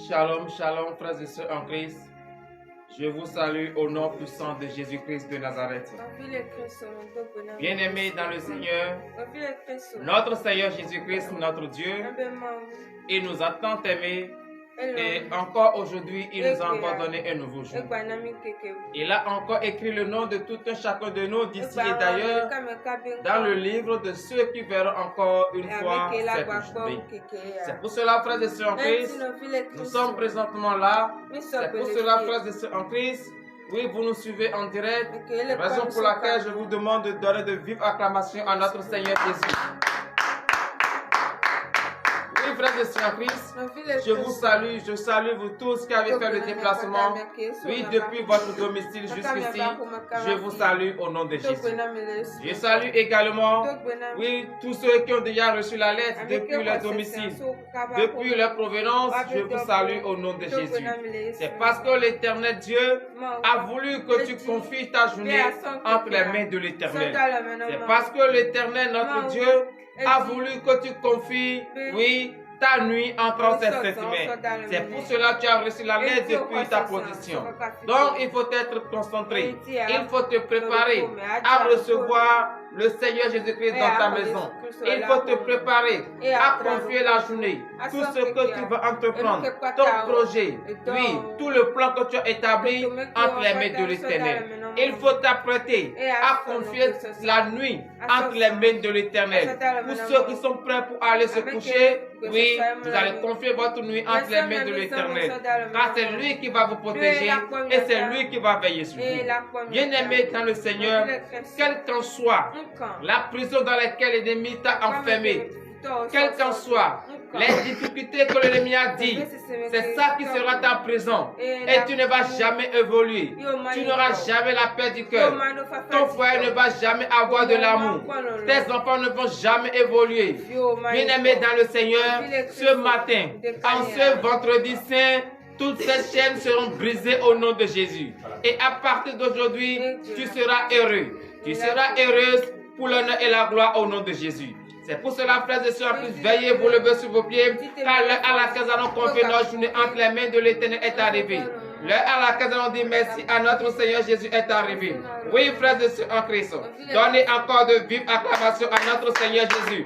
Shalom, shalom, frères et sœurs en Christ. Je vous salue au nom puissant de Jésus-Christ de Nazareth. Bien-aimés dans le Seigneur, notre Seigneur Jésus-Christ, notre Dieu, il nous a tant aimés et encore aujourd'hui, il nous a encore donné un nouveau jour. Il a encore écrit le nom de tout un chacun de nous d'ici et d'ailleurs dans le livre de ceux qui verront encore une fois cette journée. C'est pour cela, frères et sœurs en Christ, nous sommes présentement là. C'est pour cela, frères et sœurs en Christ, oui, vous nous suivez en direct, raison pour laquelle je vous demande de donner de vives acclamations à notre Seigneur Jésus. Oui, frères et sœurs en Christ, je vous salue, je salue vous tous qui avez fait le déplacement. Oui, depuis votre domicile jusqu'ici, je vous salue au nom de Jésus. Je salue également, oui, tous ceux qui ont déjà reçu la lettre depuis leur domicile, depuis leur provenance, je vous salue au nom de Jésus. C'est parce que l'Éternel Dieu a voulu que tu confies ta journée entre les mains de l'Éternel. C'est parce que l'Éternel, notre Dieu, a voulu que tu confies, oui, ta nuit entre ses mains. C'est pour cela que tu as reçu la lettre depuis ta position. Donc, il faut être concentré. Il faut te préparer à recevoir le Seigneur Jésus-Christ dans ta maison. Il faut te préparer à confier la journée. Tout ce que tu vas entreprendre, ton projet, oui, tout le plan que tu as établi entre les mains de l'Éternel. Il faut t'apprêter à confier la nuit entre les mains de l'Éternel. Pour ceux qui sont prêts pour aller se coucher, oui, vous allez confier votre nuit entre les mains de l'Éternel. Car c'est lui qui va vous protéger et c'est lui qui va veiller sur vous. Bien-aimé dans le Seigneur, quelle qu'en soit la prison dans laquelle l'ennemi t'a enfermé, quelle qu'en soit les difficultés que l'ennemi a dit, c'est ça qui sera ta prison. Et tu ne vas jamais évoluer. Tu n'auras jamais la paix du cœur. Ton foyer ne va jamais avoir de l'amour. Tes enfants ne vont jamais évoluer. Bien-aimé dans le Seigneur, ce matin, en ce vendredi saint, toutes ces chaînes seront brisées au nom de Jésus. Et à partir d'aujourd'hui, tu seras heureux. Tu seras heureuse pour l'honneur et la gloire au nom de Jésus. C'est pour cela, frères et sœurs, veillez, vous levez sur vos pieds, car l'heure à laquelle nous allons confier notre journée entre les mains de l'Éternel est arrivée. L'heure à laquelle nous allons dire merci à notre Seigneur Jésus est arrivé. Oui, frères et sœurs en Christ, donnez encore de vives acclamations à notre Seigneur Jésus.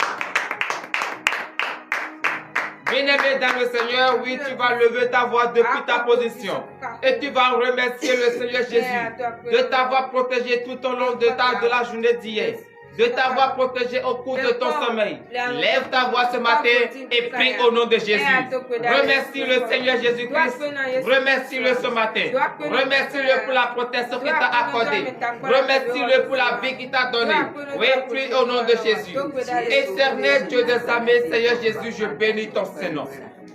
Bien-aimé dans le Seigneur, oui, tu vas lever ta voix depuis ta position. Et tu vas remercier le Seigneur Jésus de t'avoir protégé tout au long de la journée d'hier. De t'avoir protégé au cours de ton sommeil. Lève ta voix ce matin et prie au nom de Jésus. Remercie le Seigneur Jésus-Christ. Remercie-le ce matin. Remercie-le pour la protection qu'il t'a accordée. Remercie-le pour la vie qu'il t'a donnée. Oui, prie au nom de Jésus. Éternel Dieu des armées, Seigneur Jésus, je bénis ton Saint-Nom.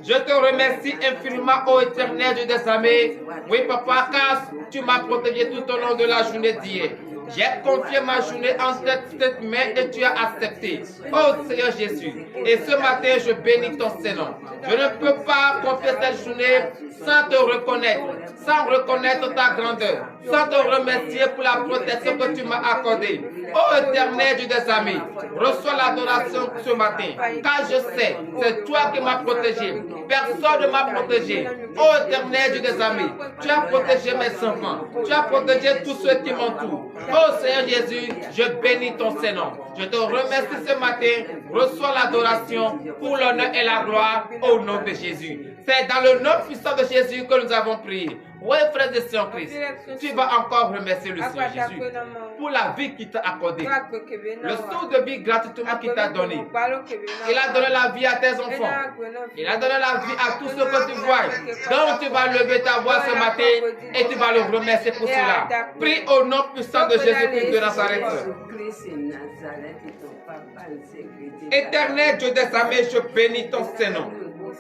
Je te remercie infiniment, ô Éternel Dieu des armées. Oui, Papa, car tu m'as protégé tout au long de la journée d'hier. J'ai confié ma journée en tes mains et tu as accepté. Oh Seigneur Jésus. Et ce matin, je bénis ton Saint-Nom. Je ne peux pas confier cette journée sans te reconnaître, sans reconnaître ta grandeur, sans te remercier pour la protection que tu m'as accordée. Oh Éternel Dieu des armées, reçois l'adoration ce matin, car je sais, c'est toi qui m'as protégé. Personne ne m'a protégé. Oh Éternel Dieu des armées, tu as protégé mes enfants, tu as protégé tous ceux qui m'entourent. Oh Seigneur Jésus, je bénis ton Saint-Nom. Je te remercie ce matin. Reçois l'adoration pour l'honneur et la gloire au nom de Jésus. C'est dans le nom puissant de Jésus que nous avons prié. Oui, frères et sœurs en Christ, tu vas encore remercier le Seigneur Jésus pour la vie qu'il t'a accordée. Le sceau de vie gratuitement qu'il t'a donné. Il a donné la vie à tes enfants. Il a donné la vie à tous ceux que tu vois. Donc tu vas lever ta voix ce matin et tu vas le remercier pour cela. Prie au nom puissant de Jésus-Christ de Nazareth. Éternel Dieu des armées, je bénis ton Saint-Nom.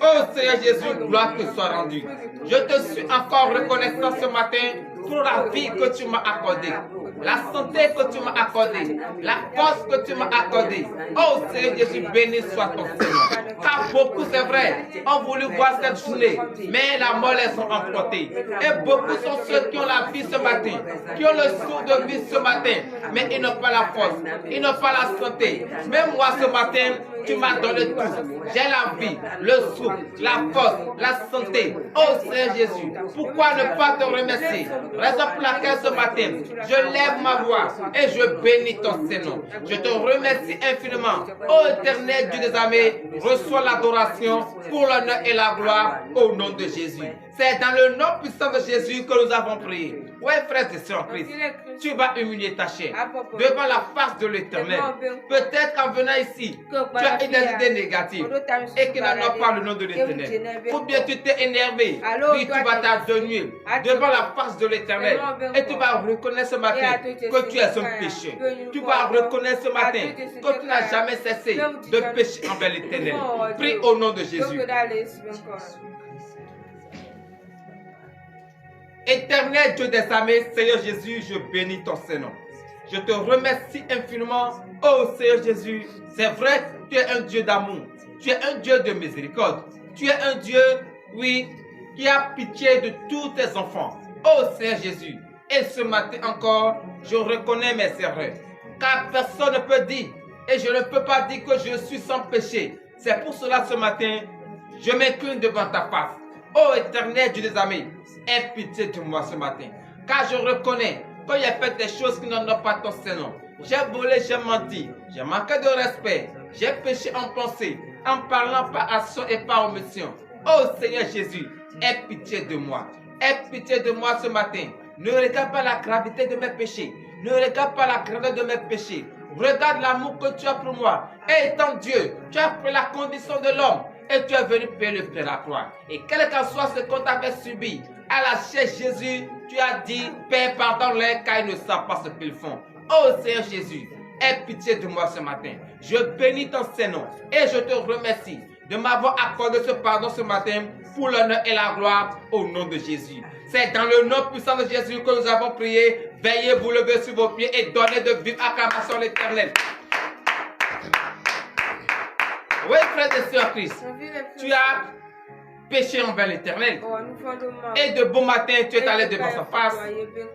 Oh Seigneur Jésus, gloire te soit rendue. Je te suis encore reconnaissant ce matin pour la vie que tu m'as accordée, la santé que tu m'as accordée, la force que tu m'as accordée. Oh Seigneur Jésus, béni soit ton Seigneur. Car beaucoup, c'est vrai, ont voulu voir cette journée, mais la mort les ont emportés. Et beaucoup sont ceux qui ont la vie ce matin, qui ont le souffle de vie ce matin, mais ils n'ont pas la force, ils n'ont pas la santé. Même moi ce matin, Tu m'as donné tout. J'ai la vie, le souffle, la force, la santé. Oh Seigneur Jésus, pourquoi ne pas te remercier? Raison pour laquelle ce matin, je lève ma voix et je bénis ton Saint-Nom. Je te remercie infiniment. Oh éternel Dieu des armées, reçois l'adoration pour l'honneur et la gloire au nom de Jésus. C'est dans le nom puissant de Jésus que nous avons prié. Oui, frères et sœurs en Christ, tu vas humilier ta chair devant la face de l'Éternel. Peut-être qu'en venant ici, tu as une idée négative et qui n'en a pas le nom de l'Éternel. Ou bien tu t'es énervé, puis tu vas t'agenouiller devant la face de l'Éternel et tu vas reconnaître ce matin que tu es un pécheur. Tu vas reconnaître ce matin que tu n'as jamais cessé de pécher envers l'Éternel. Prie au nom de Jésus. Éternel Dieu des armées, Seigneur Jésus, je bénis ton Saint-Nom. Je te remercie infiniment, oh Seigneur Jésus. C'est vrai, tu es un Dieu d'amour, tu es un Dieu de miséricorde, tu es un Dieu, oui, qui a pitié de tous tes enfants. Oh Seigneur Jésus, et ce matin encore, je reconnais mes erreurs, car personne ne peut dire, et je ne peux pas dire que je suis sans péché. C'est pour cela ce matin, je m'incline devant ta face. Oh éternel Dieu des armées, aie pitié de moi ce matin, car je reconnais que j'ai fait des choses qui n'en ont pas ton Saint-Nom. J'ai volé, j'ai menti, j'ai manqué de respect, j'ai péché en pensée, en parlant par action et par omission. Oh Seigneur Jésus, aie pitié de moi. Aie pitié de moi ce matin. Ne regarde pas la gravité de mes péchés. Ne regarde pas la grandeur de mes péchés. Regarde l'amour que tu as pour moi. Et étant Dieu, tu as pris la condition de l'homme et tu es venu payer le prix à la croix. Et quel qu'en soit ce qu'on t'avait subi, à la chair Jésus, tu as dit, Père, pardonne-les car ils ne savent pas ce qu'ils font. Oh Seigneur Jésus, aie pitié de moi ce matin. Je bénis ton Saint-Nom et je te remercie de m'avoir accordé ce pardon ce matin pour l'honneur et la gloire au nom de Jésus. C'est dans le nom puissant de Jésus que nous avons prié. Veillez vous lever sur vos pieds et donnez de vive acclamation à l'Éternel. Oui, frère et sœur Christ, tu as péché envers l'Éternel. Et de bon matin, tu es allé devant sa face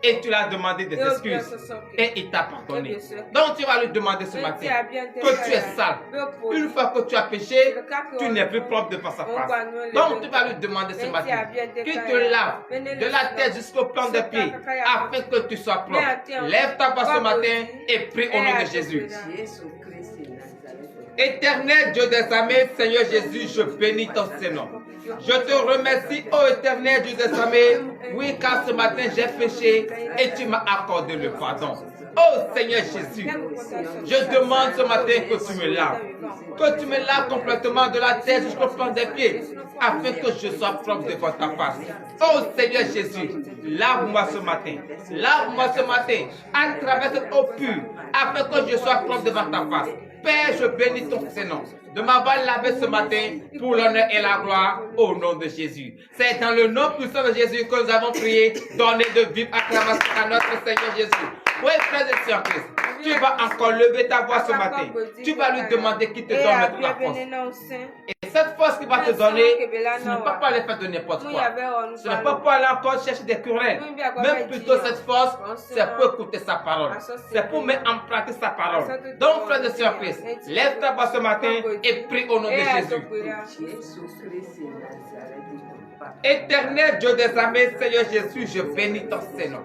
et tu l'as demandé des excuses. Et il t'a pardonné. Donc tu vas lui demander ce matin que tu es sale. Une fois que tu as péché, tu n'es plus propre devant sa face. Donc tu vas lui demander ce matin qu'il te lave de la tête jusqu'au plan des pieds afin que tu sois propre. Lève ta voix ce matin et prie au nom de Jésus. Éternel Dieu des armées, Seigneur Jésus, je bénis ton Saint-Nom. Je te remercie, ô éternel Dieu des armées, oui, car ce matin j'ai péché et tu m'as accordé le pardon. Oh Seigneur Jésus, je demande ce matin que tu me laves. Que tu me laves complètement de la tête jusqu'au fond des pieds, afin que je sois propre devant ta face. Oh Seigneur Jésus, lave-moi ce matin. Lave-moi ce matin à travers cette eau pure, afin que je sois propre devant ta face. Père, je bénis ton Saint-Nom de m'avoir lavé ce matin pour l'honneur et la gloire au nom de Jésus. C'est dans le nom puissant de Jésus que nous avons prié. Donnez de vive acclamation à notre Seigneur Jésus. Oui, frères et sœurs Christ, tu vas encore lever ta voix ce matin. Tu vas lui demander qu'il te donne maintenant la force. Et cette force qu'il va te donner, ce n'est pas pour aller faire de n'importe quoi. Ce n'est pas pour aller encore chercher des querelles. Même plutôt cette force, c'est pour écouter sa parole. C'est pour mettre en pratique sa parole. Donc, frères et sœurs Christ, lève ta voix ce matin et prie au nom de Jésus. Éternel Dieu des armées, Seigneur Jésus, je bénis ton Saint-Nom.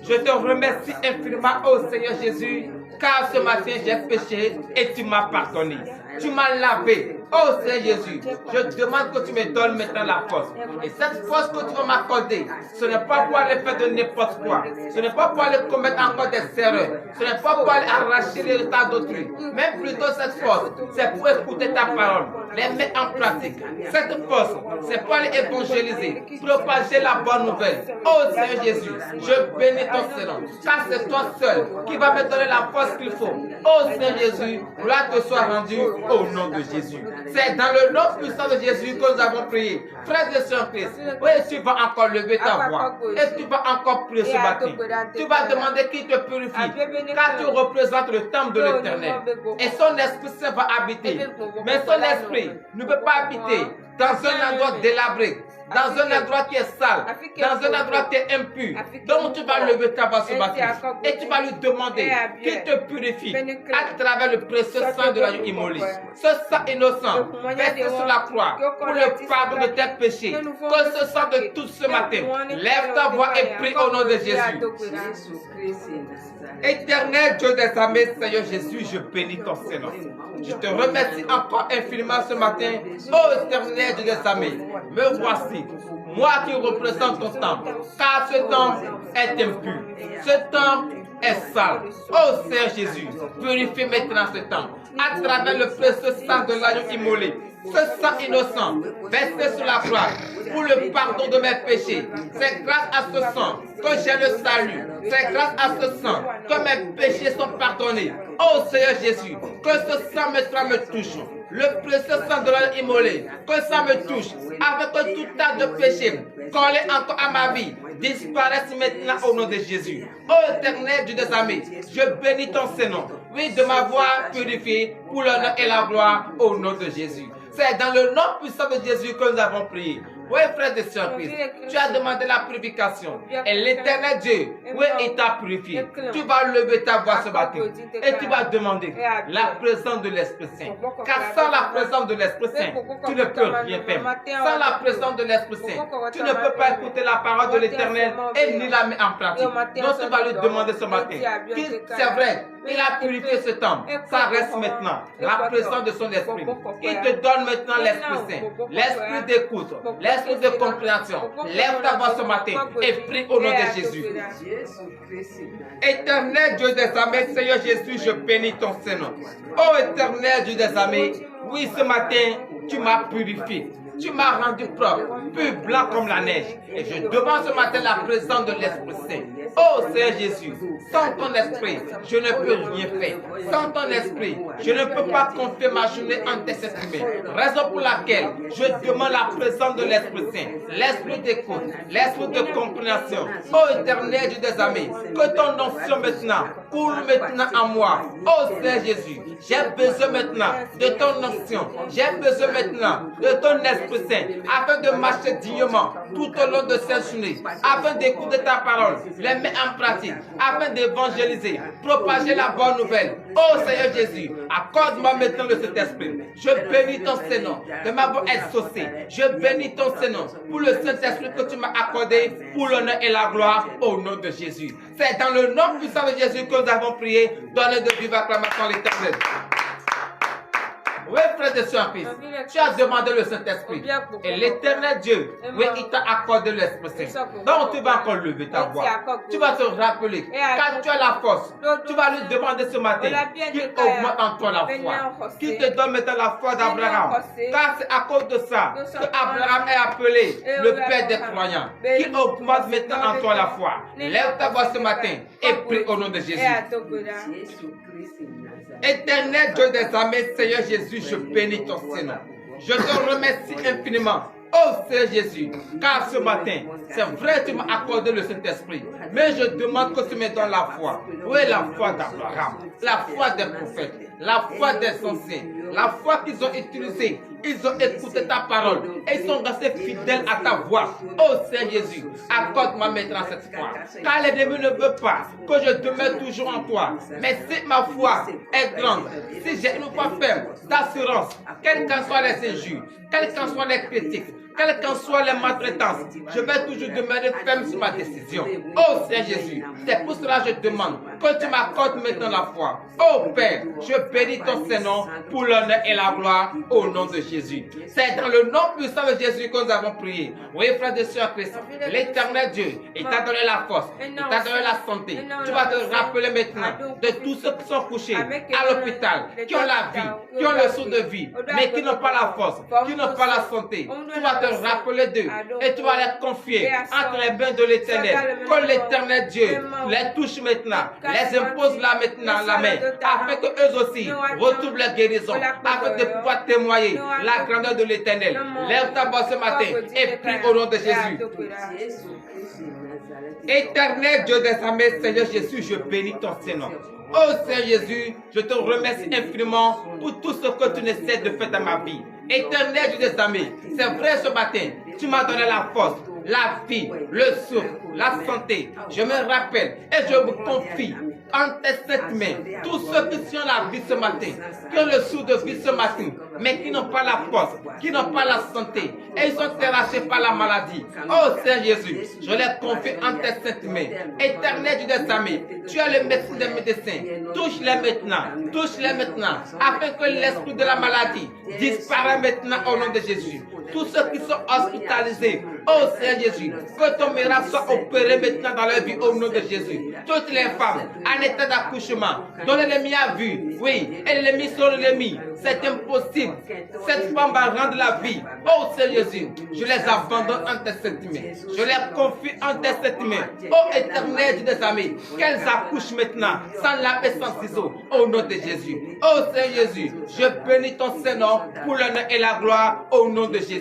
Je te remercie infiniment, ô Seigneur Jésus, car ce matin j'ai péché et tu m'as pardonné. Tu m'as lavé. Oh Seigneur Jésus, je demande que tu me donnes maintenant la force. Et cette force que tu vas m'accorder, ce n'est pas pour aller faire de n'importe quoi. Ce n'est pas pour aller commettre encore des erreurs. Ce n'est pas pour aller arracher les résultats d'autrui. Même plutôt cette force, c'est pour écouter ta parole, les mettre en pratique. Cette force, c'est pour aller évangéliser, propager la bonne nouvelle. Oh Seigneur Jésus, je bénis ton Seigneur, car c'est toi seul qui va me donner la force qu'il faut. Oh Seigneur Jésus, gloire te soit rendue au nom de Jésus. C'est dans le nom puissant de Jésus que nous avons prié. Frères et sœurs Christ, oui, tu vas encore lever ta voix et tu vas encore prier ce matin. Tu vas demander qu'il te purifie, car tu représentes le temple de l'Éternel. Et son Esprit Saint va habiter. Mais son Esprit ne peut pas habiter dans un endroit délabré. dans un endroit qui est sale, dans un endroit qui est impur. Donc tu vas lever ta voix ce matin et tu vas lui demander qu'il te purifie à travers le précieux sang de l'agneau immolé. Ce sang innocent, versé sur la croix pour le pardon de tes péchés. Que ce sang de tout ce matin, lève ta voix et prie au nom de Jésus. Éternel Dieu des armées, Seigneur Jésus, je bénis ton Seigneur. Je te remercie encore infiniment ce matin. Ô éternel Dieu des armées, me voici, moi qui représente ton temple, car ce temple est impur. Ce temple est sale. Ô Seigneur Jésus, purifie maintenant ce temple à travers le précieux sang de l'agneau immolé. Ce sang innocent, versé sur la croix pour le pardon de mes péchés. C'est grâce à ce sang que j'ai le salut. C'est grâce à ce sang que mes péchés sont pardonnés. Oh Seigneur Jésus, que ce sang me touche. Le précieux sang de l'agneau immolé, que ça me touche, afin que tout tas de péchés collés encore à ma vie disparaissent maintenant au nom de Jésus. Oh éternel Dieu des armées, je bénis ton Saint-Nom. Oui, de ma voix purifiée pour l'honneur et la gloire au nom de Jésus. C'est dans le nom puissant de Jésus que nous avons prié. Oui, frère de Sœur Christ, tu as demandé la purification. Et l'éternel Dieu, oui, il t'a purifié. Tu vas lever ta voix ce matin. Et tu vas demander la présence de l'Esprit Saint. Car sans la présence de l'Esprit Saint, tu ne peux rien faire. Sans la présence de l'Esprit Saint, tu ne peux pas écouter la parole de l'Éternel et ni la mettre en pratique. Donc tu vas lui demander ce matin. C'est vrai, il a purifié ce temps. Ça reste maintenant. La présence de son esprit. Il te donne maintenant l'Esprit Saint. L'Esprit d'écoute. L'Esprit de compréhension. Lève ta voix ce matin et prie au nom de Jésus. Éternel Dieu des armées, Seigneur Jésus, je bénis ton Saint-Nom. Oh éternel Dieu des armées, oui, ce matin, tu m'as purifié. Tu m'as rendu propre, plus blanc comme la neige. Et je demande ce matin la présence de l'Esprit Saint. Oh Seigneur Jésus, sans ton esprit, je ne peux rien faire. Sans ton esprit, je ne peux pas confier ma journée en tes esprits. Raison pour laquelle je demande la présence de l'Esprit Saint, l'esprit d'écoute, l'esprit de compréhension. Oh éternel Dieu des armées, que ton onction maintenant coule maintenant en moi. Oh Seigneur Jésus, j'ai besoin maintenant de ton onction. J'ai besoin maintenant de ton esprit Saint, afin de marcher dignement tout au long de cette journée, afin d'écouter ta parole, les mettre en pratique, afin d'évangéliser, propager la bonne nouvelle. Oh Seigneur Jésus, accorde-moi maintenant le Saint-Esprit. Je bénis ton Saint-Nom de m'avoir exaucé. Je bénis ton Saint-Nom pour le Saint-Esprit que tu m'as accordé pour l'honneur et la gloire au nom de Jésus. C'est dans le nom puissant de Jésus que nous avons prié. Donnez de vive acclamation à l'Éternel. Oui, frère de Sœur Christ, tu as demandé le Saint-Esprit. Et l'Éternel Dieu, oui, il t'a accordé l'Esprit Saint. Donc tu vas encore lever ta voix. Tu vas te rappeler, quand tu as la force, tu vas lui demander ce matin qu'il augmente en toi la foi. Qu'il te donne maintenant la foi d'Abraham. Car c'est à cause de ça que Abraham est appelé le Père des croyants. Qu'il augmente maintenant en toi la foi. Lève ta voix ce matin et prie au nom de Jésus. Éternel Dieu des armées, Seigneur Jésus, je bénis ton Saint-Nom. Je te remercie infiniment. Oh Seigneur Jésus, car ce matin, c'est vrai que tu m'as accordé le Saint-Esprit, mais je demande que tu me donnes la foi. Où est la foi d'Abraham, la foi des prophètes, la foi des anciens, la foi qu'ils ont utilisée? Ils ont écouté ta parole et ils sont restés fidèles à ta voix. Oh Seigneur Jésus, accorde-moi maintenant cette foi. Car l'ennemi ne veut pas que je demeure toujours en toi. Mais si ma foi est grande, si j'ai une foi ferme, d'assurance, quelles qu'en soient les injures, quelles qu'en soient les critiques, quelles qu'en soient les maltraitances, je vais toujours demeurer ferme sur ma décision. Oh Seigneur Jésus, c'est pour cela que je demande que tu m'accordes maintenant la foi. Oh Père, je bénis ton Saint-Nom pour l'honneur et la gloire au nom de Jésus. C'est dans le nom puissant de Jésus que nous avons prié. Oui, frère de Sœur Christ, l'Éternel Dieu, il t'a donné la force, il t'a donné la santé. Tu vas te rappeler maintenant de tous ceux qui sont couchés à l'hôpital, qui ont la vie, qui ont le souffle de vie, mais qui n'ont pas la force, qui n'ont pas la santé. Tu vas te rappeler d'eux et tu vas les confier entre les mains de l'Éternel. Que l'Éternel Dieu les touche maintenant, les impose là maintenant la main, afin que eux aussi retrouvent la guérison, afin de pouvoir témoigner la grandeur de l'Éternel. Lève ta voix ce matin et prie au nom de Jésus. Éternel Dieu des armées, Seigneur Jésus, je bénis ton Saint-Nom. Oh Seigneur Jésus, je te remercie infiniment pour tout ce que tu ne cesses de faire dans ma vie. Éternel Dieu des armées, c'est vrai ce matin, tu m'as donné la force, la vie, le souffle, la santé. Je me rappelle et je me confie en tes saintes mains. Tous ceux qui sont la vie ce matin, qui ont le souffle de vie ce matin, mais qui n'ont pas la force, qui n'ont pas la santé, et ils sont terrassés par la maladie. Oh Seigneur Jésus, je les confie en tes saintes mains. Éternel Dieu des armées, tu es le médecin des médecins. Touche-les maintenant, afin que l'esprit de la maladie disparaisse maintenant au nom de Jésus. Tous ceux qui sont hospitalisés, oh Seigneur Jésus, que ton miracle soit opéré maintenant dans leur vie au nom de Jésus. Toutes les femmes en état d'accouchement, dont l'ennemi a vu, oui, et l'ennemi sur l'ennemi, c'est impossible. Cette femme va rendre la vie. Oh Seigneur Jésus, je les abandonne en tes saintes mains. Je les confie en tes saintes mains. Oh Éternel Dieu des armées, qu'elles accouchent maintenant, sans lame et sans ciseaux, au nom de Jésus. Oh Seigneur Jésus, je bénis ton Saint-Nom pour l'honneur et la gloire au nom de Jésus.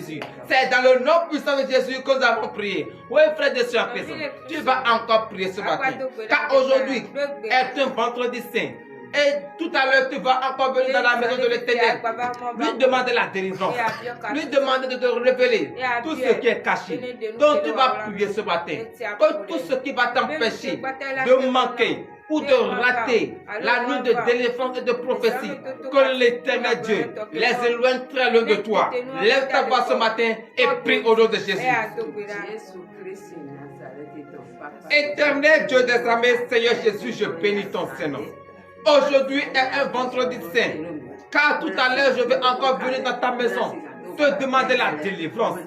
C'est dans le nom puissant de Jésus que nous avons prié. Oui, frère de soeur présent, tu vas encore prier ce matin. Car aujourd'hui est un vendredi saint. Et tout à l'heure, tu vas encore venir dans la maison de l'Éternel. Lui demander la délivrance. Lui demander de te révéler tout ce qui est caché. Donc tu vas prier ce matin. Que tout ce qui va t'empêcher de manquer ou de rater la nuit de délivrance et de prophétie, que l'Éternel Dieu les éloigne très loin de toi. Lève ta voix ce matin et prie au nom de Jésus. Éternel Dieu des armées, Seigneur Jésus, je bénis ton Saint-Nom. Aujourd'hui est un vendredi saint, car tout à l'heure je vais encore venir dans ta maison te demander la délivrance,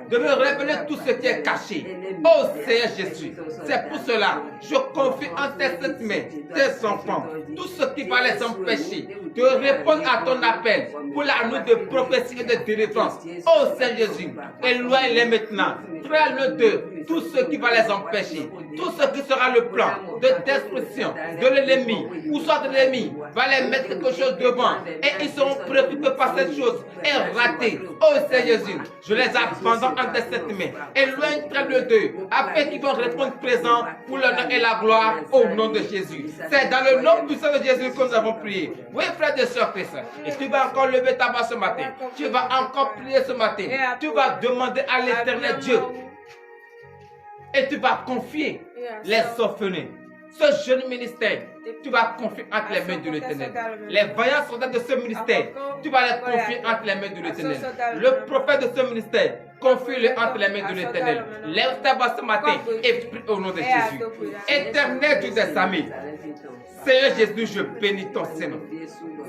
de me révéler tout ce qui est caché. Oh Seigneur Jésus, c'est pour cela je confie en tes saintes mains tes enfants, tout ce qui va les empêcher de répondre à ton appel pour la nuit de prophétie et de délivrance. Oh Seigneur Jésus, éloigne-les maintenant, très loin d'eux, tout ce qui va les empêcher, tout ce qui sera le plan de destruction de l'ennemi, ou soit de l'ennemi va les mettre quelque chose devant et ils seront préoccupés par cette chose et ratés. Oh Seigneur Jésus, je les abandonne en tes saintes mains, éloigne très loin d'eux, afin qu'ils vont répondre présent pour l'honneur et la gloire au nom de Jésus. C'est dans le nom puissant de Jésus que nous avons prié. Oui, frères et sœurs Christ, et tu vas encore lever ta voix ce matin, tu vas encore prier ce matin, tu vas demander à l'Éternel Dieu et tu vas confier les orphelins. Ce jeune ministère, tu vas confier entre les mains de l'Éternel. Les vaillants soldats de ce ministère, tu vas les confier entre les mains de l'Éternel. Le prophète de ce ministère, confie-le entre les mains de l'Éternel. Lève ta voix ce matin et prie au nom de Jésus. Éternel Dieu des armées, Seigneur Jésus, je bénis ton Seigneur.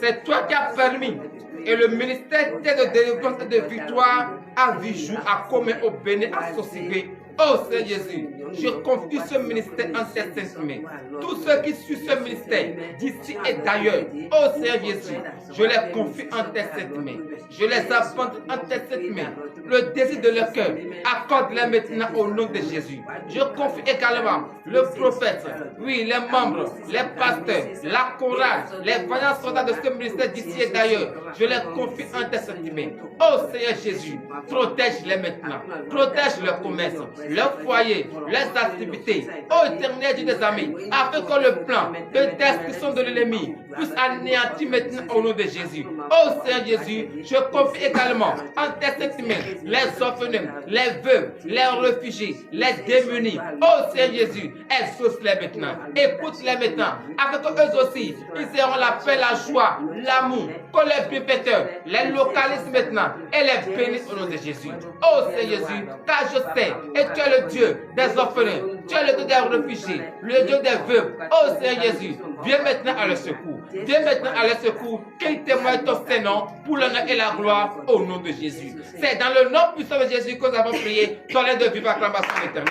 C'est toi qui as permis et le ministère de délivrance et de victoire à Vijou, à Comé, au Bénin, à Sosibé. Oh Seigneur Jésus, je confie ce ministère en tes saintes mains. Tous ceux qui suivent ce ministère, d'ici et d'ailleurs, oh Seigneur Jésus, je les confie en tes saintes mains. Je les abandonne en tes saintes mains. Le désir de leur cœur, accorde-les maintenant au nom de Jésus. Je confie également le prophète, oui, les membres, les pasteurs, la chorale, les vaillants soldats de ce ministère d'ici et d'ailleurs. Je les confie en tes saintes mains. Oh Seigneur Jésus, protège-les maintenant. Protège leur commerce, leur foyer, leurs activités. Oh Éternel Dieu des armées, afin que le plan de destruction de l'ennemi puisse anéantir maintenant au nom de Jésus. Oh Seigneur Jésus, je confie également en tes saintes mains les orphelins, les veuves, les réfugiés, les démunis. Oh Seigneur Jésus, exauce-les maintenant. Écoute-les maintenant, afin qu'eux aussi, ils auront la paix, la joie, l'amour, que les bienfaiteurs les localisent maintenant et les bénissent au nom de Jésus. Oh Seigneur Jésus, car je sais, et tu es le Dieu des orphelins, tu es le Dieu des réfugiés, le Dieu des veuves. Oh Seigneur Jésus, viens maintenant à leur secours. Viens maintenant à leur secours, qu'ils témoignent ton Saint-Nom pour l'honneur et la gloire au nom de Jésus. C'est dans le nom puissant de Jésus que nous avons prié, dans l'aide de vive acclamation éternelle.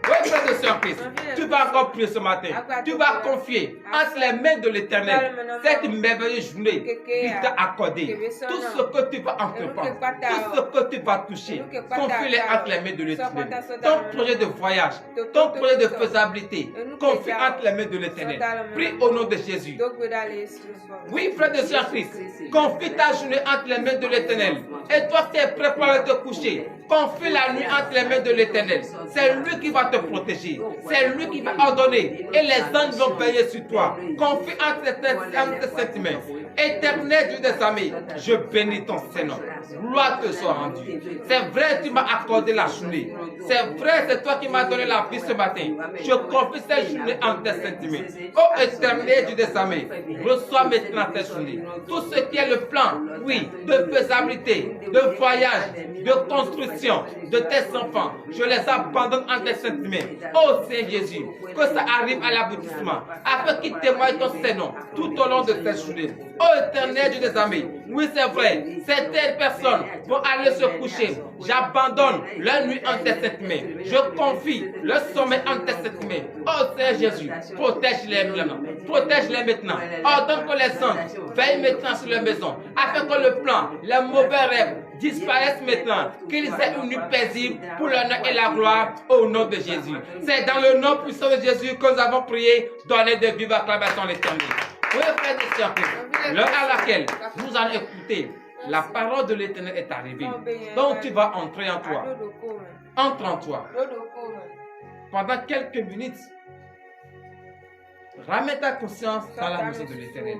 Oui, frère de soeur Christ, tu vas encore prier ce matin. Tu vas confier entre les mains de l'Éternel cette merveilleuse journée qu'il t'a accordée. Tout ce que tu vas entreprendre, tout ce que tu vas toucher, confie-les entre les mains de l'Éternel. Ton projet de voyage, ton projet de faisabilité, confie entre les mains de l'Éternel. Prie au nom de Jésus. Oui, frère de soeur Christ, confie ta journée entre les mains de l'Éternel. Et toi qui es prêt pour aller te coucher, Confie la nuit entre les mains de l'Éternel. C'est lui qui va te protéger. C'est lui qui va ordonner. Et les anges vont veiller sur toi. Confie entre tes mains. Éternel Dieu des armées, je bénis ton Seigneur. Gloire te soit rendue. C'est vrai, tu m'as accordé la journée. C'est vrai, c'est toi qui m'as donné la vie ce matin. Je confie cette journée en tes saintes mains. Ô Éternel Dieu des armées, reçois maintenant cette journée. Tout ce qui est le plan, oui, de faisabilité, de voyage, de construction de tes enfants, je les abandonne en tes saintes mains. Ô Seigneur Jésus, que ça arrive à l'aboutissement, afin qu'ils témoignent ton Seigneur tout au long de cette journée. Ô Éternel Dieu des armées, oui c'est vrai, certaines personnes vont aller se coucher. J'abandonne la nuit en tes saintes mains. Je confie le sommeil en tes saintes mains. Ô Seigneur Jésus, protège-les maintenant. Protège-les maintenant. Ordonne que les anges veillent maintenant sur leur maison, afin que le plan, les mauvais rêves disparaissent maintenant, qu'ils aient une nuit paisible pour l'honneur et la gloire au nom de Jésus. C'est dans le nom puissant de Jésus que nous avons prié, donner de vives acclamations à l'Éternel. Oui, frères et sœurs, l'heure à laquelle nous allons écouter, la parole de l'Éternel est arrivée. Donc tu vas entrer en toi. Entre en toi. Pendant quelques minutes, ramène ta conscience dans la maison de l'Éternel.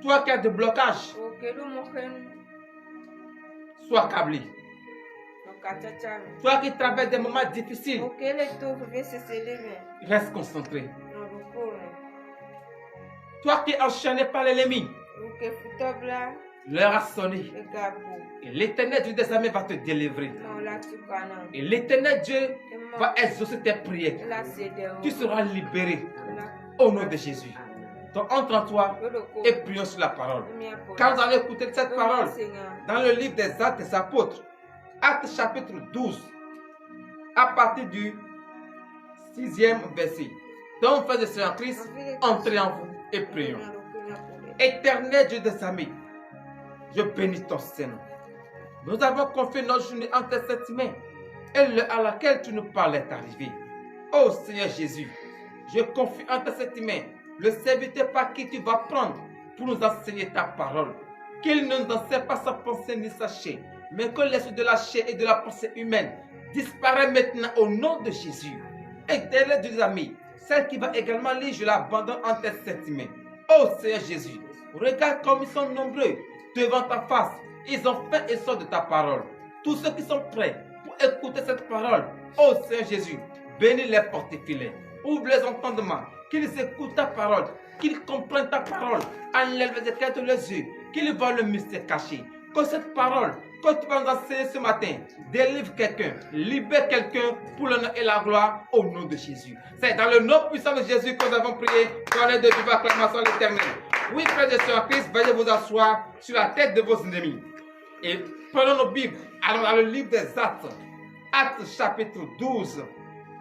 Toi qui as des blocages, sois câblé. Toi qui traverses des moments difficiles, reste concentré. Toi qui es enchaîné par l'ennemi, l'heure a sonné. Et l'Éternel Dieu des armées va te délivrer. Et l'Éternel Dieu va exaucer tes prières. Tu seras libéré au nom de Jésus. Donc entre en toi et prions sur la parole. Quand nous allons écouter cette parole dans le livre des Actes des Apôtres, Actes chapitre 12, à partir du 6e verset. Donc, frères et sœurs en Christ, entrez en vous et prions. Éternel Dieu des armées, je bénis ton Seigneur. Nous avons confié notre journée en tes saintes mains, et l'heure à laquelle tu nous parles est arrivée. Ô Seigneur Jésus, je confie en tes saintes mains le serviteur par qui tu vas prendre pour nous enseigner ta parole. Qu'il ne nous enseigne pas sa pensée ni sa chair, mais que l'esprit de la chair et de la pensée humaine disparaît maintenant au nom de Jésus. Éternel Dieu des armées, celle qui va également lire, je l'abandonne en tes saintes mains. Ô Seigneur Jésus, regarde comme ils sont nombreux devant ta face. Ils ont faim et soif de ta parole. Tous ceux qui sont prêts pour écouter cette parole, ô Seigneur Jésus, bénis les porte-filets. Ouvre les entendements, qu'ils écoutent ta parole, qu'ils comprennent ta parole. Enlève les écailles de les yeux, qu'ils voient le mystère caché. Que cette parole que tu vas nous enseigner ce matin délivre quelqu'un, libère quelqu'un pour l'honneur et la gloire au nom de Jésus. C'est dans le nom puissant de Jésus que nous avons prié. Donnez de vive acclamation à l'Éternel. Oui, frères et sœurs en Christ, veuillez vous asseoir sur la tête de vos ennemis. Et prenons nos Bibles. Allons dans le livre des Actes. Actes chapitre 12,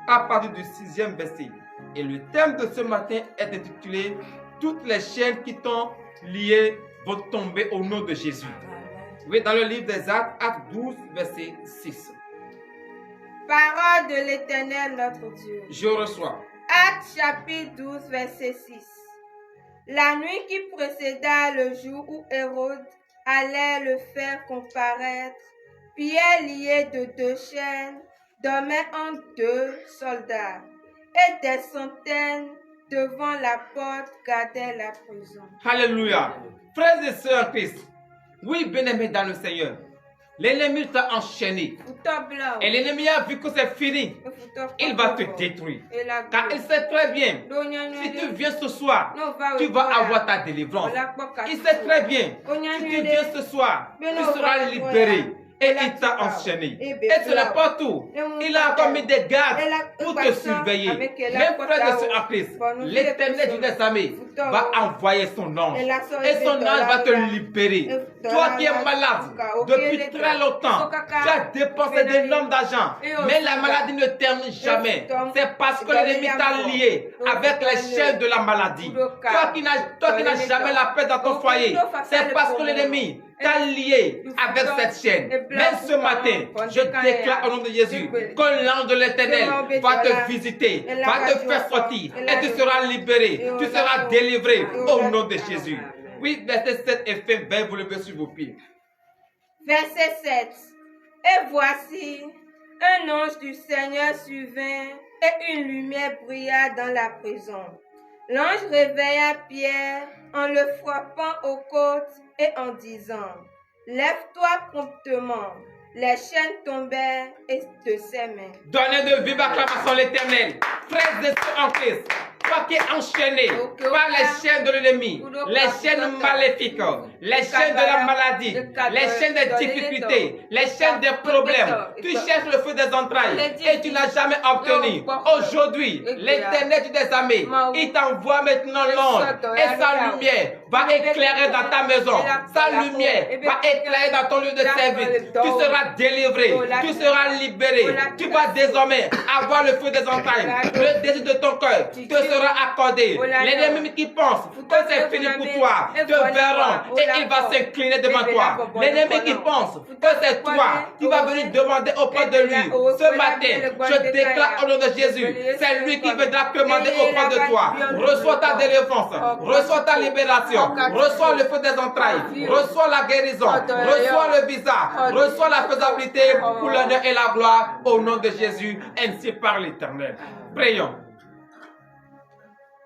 à partir du 6e verset. Et le thème de ce matin est intitulé « Toutes les chaînes qui t'ont lié vont tomber au nom de Jésus ». Oui, dans le livre des Actes, Acte 12, verset 6. Parole de l'Éternel notre Dieu. Je reçois. Acte chapitre 12, verset 6. La nuit qui précéda le jour où Hérode allait le faire comparaître, Pierre lié de 2 chaînes dormait entre 2 soldats, et des centaines devant la porte gardaient la prison. Alléluia. Frères et sœurs en Christ, oui, bien-aimés dans le Seigneur, l'ennemi t'a enchaîné. Et l'ennemi a vu que c'est fini. Il va te détruire. Car il sait très bien, si tu viens ce soir, tu vas avoir ta délivrance. Il sait très bien, si tu viens ce soir, tu seras libéré. Et il t'a enchaîné. Et ce n'est pas tout. Il a encore mis des gardes pour te surveiller. Même frères et sœurs en Christ, l'Éternel Dieu des armées va envoyer son ange. Et son ange va te libérer. Toi qui es malade depuis très longtemps, tu as dépensé d'énormes d'argent. Mais la maladie ne termine jamais. C'est parce que l'ennemi t'a lié avec les chaînes de la maladie. Toi qui n'as jamais la paix dans ton foyer, c'est parce que l'ennemi t'a lié avec cette chaîne. Mais ce matin, je déclare au nom de Jésus que l'ange de l'Éternel va te visiter, va te faire sortir et tu seras libéré, tu seras délivré au nom de Jésus. Oui, verset 7 et fin, veuillez vous lever sur vos pieds. Verset 7. Et voici, un ange du Seigneur survint et une lumière brilla dans la prison. L'ange réveilla Pierre en le frappant aux côtes et en disant, « Lève-toi promptement. » Les chaînes tombèrent de ses mains. Donnez de vive acclamation à l'Éternel. Frères et sœurs en Christ, toi qui es enchaîné par les chaînes de l'ennemi, les chaînes maléfiques, les chaînes de la maladie, les chaînes des difficultés, les chaînes des problèmes, tu cherches le feu des entrailles et tu n'as jamais obtenu. Aujourd'hui, l'Éternel des armées, il t'envoie maintenant l'ange et sa lumière va éclairer dans ta maison. Sa lumière va éclairer dans ton lieu de service. Tu seras délivré, tu seras libéré. Tu vas désormais avoir le feu des entrailles. Le désir de ton cœur te sera accordé. L'ennemi qui pense que c'est fini pour toi te verront et il va s'incliner devant toi. L'ennemi qui pense que c'est toi qui va venir demander auprès de lui. Ce matin, je déclare au nom de Jésus, c'est lui qui viendra demander auprès de toi. Reçois ta délivrance, reçois ta libération, reçois le feu des entrailles, reçois la guérison, reçois le visa, reçois la faisabilité pour l'honneur et la gloire au nom de Jésus, ainsi par l'Éternel. Prions.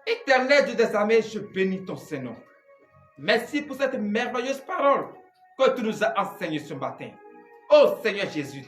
Éternel Dieu des armées, je bénis ton Saint-Nom. Merci pour cette merveilleuse parole que tu nous as enseignée ce matin. Oh Seigneur Jésus,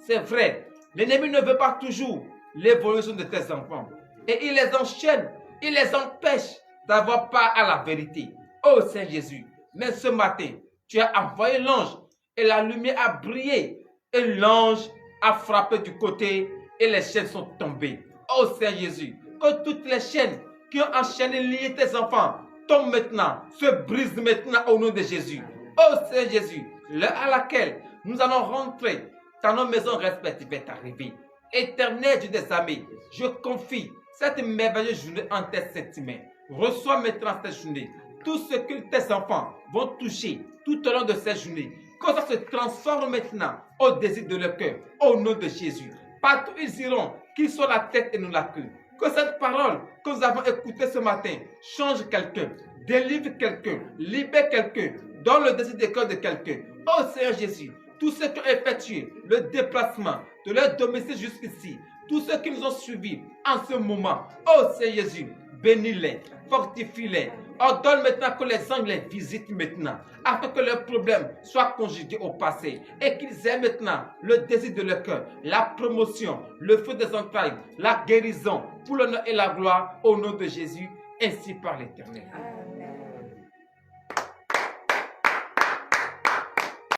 c'est vrai, l'ennemi ne veut pas toujours l'évolution de tes enfants. Et il les enchaîne, il les empêche d'avoir part à la vérité. Oh Seigneur Jésus, mais ce matin, tu as envoyé l'ange et la lumière a brillé et l'ange a frappé du côté et les chaînes sont tombées. Oh Seigneur Jésus, que toutes les chaînes qui ont enchaîné lié tes enfants tombent maintenant, se brisent maintenant au nom de Jésus. Oh Seigneur Jésus, l'heure à laquelle nous allons rentrer dans nos maisons respectives est arrivée. Éternel Dieu des armées, je confie cette merveilleuse journée en tes saintes mains. Reçois maintenant cette journée tout ce que tes enfants vont toucher tout au long de cette journée. Que ça se transforme maintenant au désir de leur cœur, au nom de Jésus. Partout ils iront, qu'ils soient la tête et non la queue. Que cette parole que nous avons écoutée ce matin change quelqu'un, délivre quelqu'un, libère quelqu'un, donne le désir des cœurs de quelqu'un. Oh Seigneur Jésus, tous ceux qui ont effectué le déplacement de leur domicile jusqu'ici, tous ceux qui nous ont suivis en ce moment, oh Seigneur Jésus, bénis-les, fortifie-les. Ordonne maintenant que les anges les visitent maintenant, afin que leurs problèmes soient conjugués au passé et qu'ils aient maintenant le désir de leur cœur, la promotion, le feu des entrailles, la guérison, pour l'honneur et la gloire, au nom de Jésus, ainsi par l'Éternel.